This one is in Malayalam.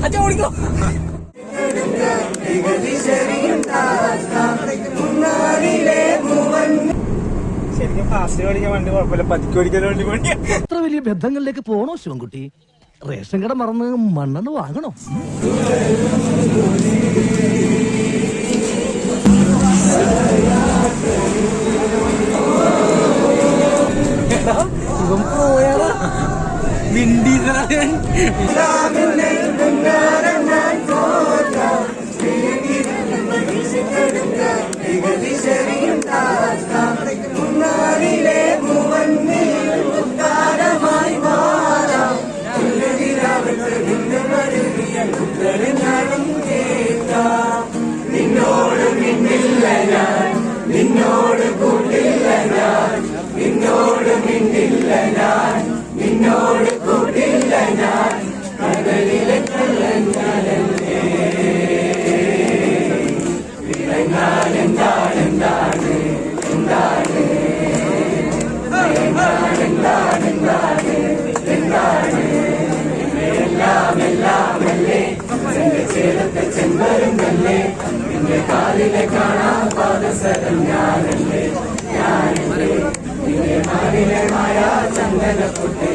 അച്ഛൻ ഓടിക്കോ. ശരിക്കും ഫാസ്റ്റ് ഓടിക്കാൻ വണ്ടി കുഴപ്പമില്ല, പതുക്കെ ഓടിക്കാൻ വണ്ടി പണിയാ. അത്ര വലിയ ബന്ധങ്ങളിലേക്ക് പോണോ ശിവൻകുട്ടി? റേഷൻ കട മറന്ന് മണ്ണെണ്ണ വാങ്ങണോ? ഇവൻ പോയാളാ വിൻഡീസറാൻ. നിന്നോട് മിണ്ടില്ല ഞാൻ, നിന്നോട് കൂട്ടില്ല ഞാൻ, നിന്നോട് മിണ്ടില്ല ഞാൻ, നിന്നോട് കൂട്ടില്ല ഞാൻ, കടലിലെ കള്ളൻ ഞാനല്ലേ. വിളങ്ങാൻ എന്താണ് എന്താണ് എന്താണ് എന്താണ് എന്താണ് എന്താണ് എല്ലാം എല്ലാമല്ലേ, എന്റെ ചേരത്തെ ചെമ്പരുന്നല്ലേ, നിന്റെ കാലിലെ കാണാൻ പാദസരം ഞാനല്ലേ, ഞാനല്ലേ, നിന്റെ നാടിലെ മായ ചന്ദനക്കുട്ടി